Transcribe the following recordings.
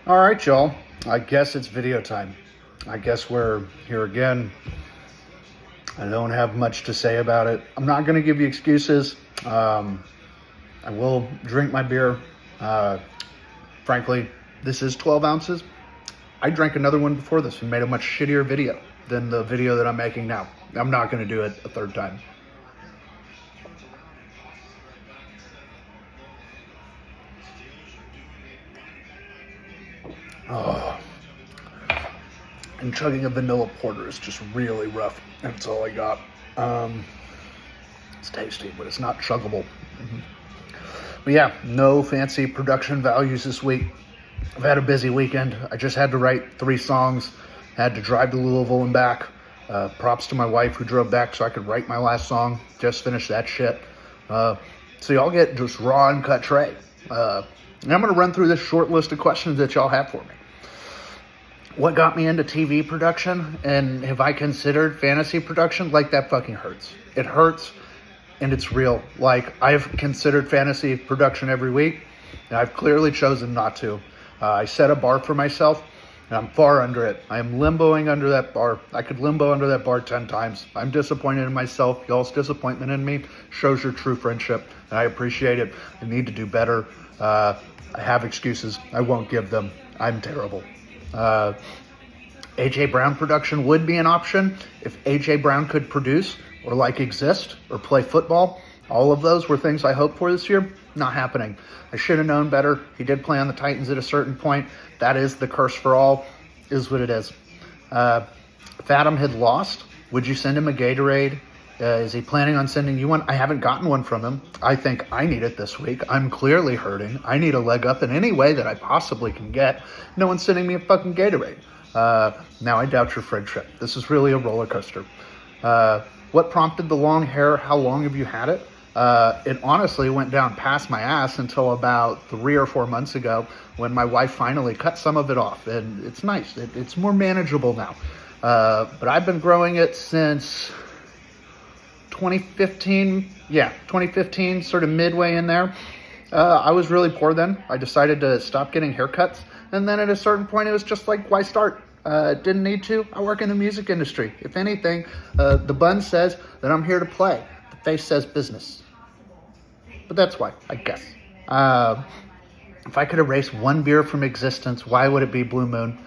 All right, y'all. I guess it's video time. I guess we're here again. I don't have much to say about it. I'm not going to give you excuses. I will drink my beer. Frankly, this is 12 ounces. I drank another one before this and made a much shittier video than the video that I'm making now. I'm not going to do it a third time. Oh, and chugging a vanilla porter is just really rough. That's all I got. It's tasty, but it's not chuggable. But yeah, no fancy production values this week. I've had a busy weekend. I just had to write 3 songs. Had to drive to Louisville and back. Props to my wife who drove back so I could write my last song. Just finished that shit. So y'all get just raw and cut Trey. And I'm going to run through this short list of questions that y'all have for me. What got me into TV production, and have I considered fantasy production? Like, that fucking hurts. It hurts, and it's real. Like, I've considered fantasy production every week, and I've clearly chosen not to. I set a bar for myself, and I'm far under it. I am limboing under that bar. I could limbo under that bar 10 times. I'm disappointed in myself. Y'all's disappointment in me shows your true friendship, and I appreciate it. I need to do better. I have excuses. I won't give them. I'm terrible. A.J. Brown production would be an option if A.J. Brown could produce or exist or play football. All of those were things I hoped for this year. Not happening. I should have known better. He did play on the Titans at a certain point. That is the curse for all. Is what it is. If Adam had lost, would you send him a Gatorade? Is he planning on sending you one? I haven't gotten one from him. I think I need it this week. I'm clearly hurting. I need a leg up in any way that I possibly can get. No one's sending me a fucking Gatorade. Now I doubt your friendship. This is really a roller coaster. What prompted the long hair? How long have you had it? It honestly went down past my ass until about 3 or 4 months ago when my wife finally cut some of it off. And it's nice. It's more manageable now. But I've been growing it since 2015. Yeah, 2015, sort of midway in there. I was really poor then. I decided to stop getting haircuts. And then at a certain point, it was just like, why start? Didn't need to. I work in the music industry. If anything, the bun says that I'm here to play. The face says business. But that's why, I guess. If I could erase one beer from existence, why would it be Blue Moon?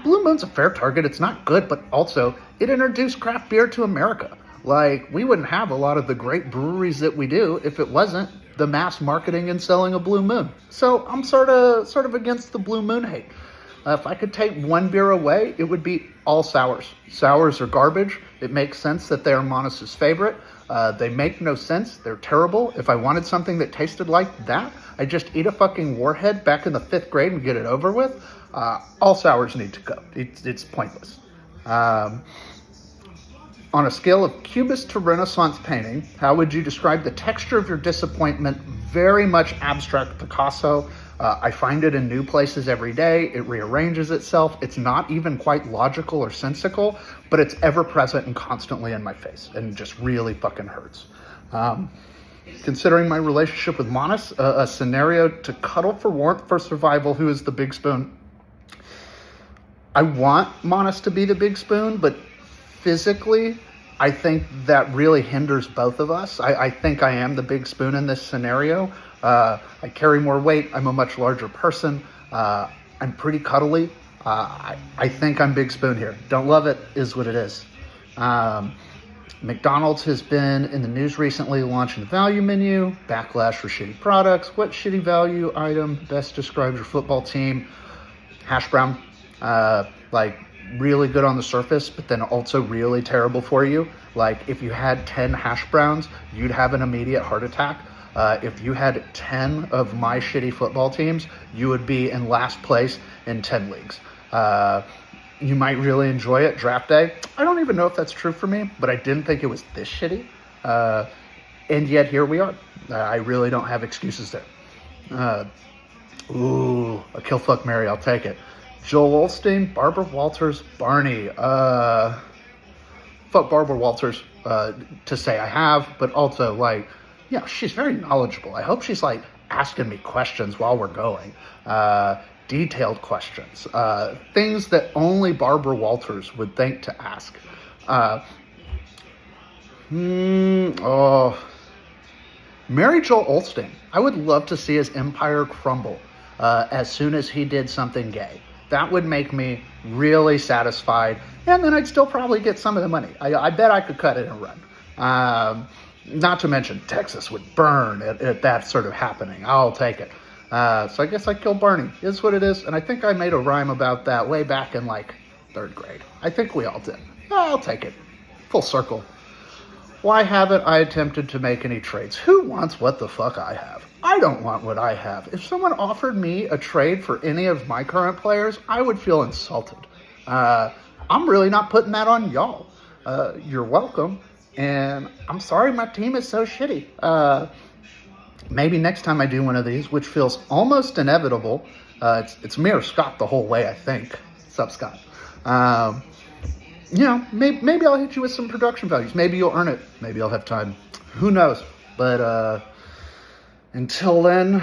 Blue Moon's a fair target. It's not good, but also it introduced craft beer to America. Like, we wouldn't have a lot of the great breweries that we do if it wasn't the mass marketing and selling of Blue Moon. So I'm sort of against the Blue Moon hate. If I could take one beer away, it would be all sours. Sours are garbage. It makes sense that they are Monis's favorite. They make no sense. They're terrible. If I wanted something that tasted like that, I'd just eat a fucking Warhead back in the 5th grade and get it over with. All sours need to go. It's pointless. On a scale of Cubist to Renaissance painting, how would you describe the texture of your disappointment? Very much abstract Picasso. I find it in new places every day. It rearranges itself. It's not even quite logical or sensical, but it's ever present and constantly in my face and just really fucking hurts. Considering my relationship with Monis, a scenario to cuddle for warmth for survival, who is the big spoon? I want Monis to be the big spoon, but physically, I think that really hinders both of us. I think I am the big spoon in this scenario. I carry more weight. I'm a much larger person. I'm pretty cuddly. I think I'm big spoon here. Don't love it, is what it is. McDonald's has been in the news recently launching the value menu. Backlash for shitty products. What shitty value item best describes your football team? Hash brown. Really good on the surface, but then also really terrible for you. Like, if you had 10 hash browns, you'd have an immediate heart attack. If you had 10 of my shitty football teams, you would be in last place in 10 leagues. You might really enjoy it draft day. I don't even know if that's true for me, but I didn't think it was this shitty. And yet here we are. I really don't have excuses there. A kill, fuck, marry, I'll take it. Joel Osteen, Barbara Walters, Barney. Fuck Barbara Walters to say I have, but also, she's very knowledgeable. I hope she's, asking me questions while we're going. Detailed questions. Things that only Barbara Walters would think to ask. Mary Joel Olstein. I would love to see his empire crumble as soon as he did something gay. That would make me really satisfied, and then I'd still probably get some of the money. I bet I could cut it and run. Not to mention, Texas would burn at that sort of happening. I'll take it. So I guess I kill Barney. Is what it is. And I think I made a rhyme about that way back in like 3rd grade. I think we all did. I'll take it. Full circle. Why haven't I attempted to make any trades? Who wants what the fuck I have? I don't want what I have. If someone offered me a trade for any of my current players, I would feel insulted. I'm really not putting that on y'all. You're welcome. And I'm sorry my team is so shitty. Maybe next time I do one of these, which feels almost inevitable. It's me or Scott the whole way, I think. Sup, Scott? Maybe I'll hit you with some production values. Maybe you'll earn it. Maybe I'll have time. Who knows? But until then,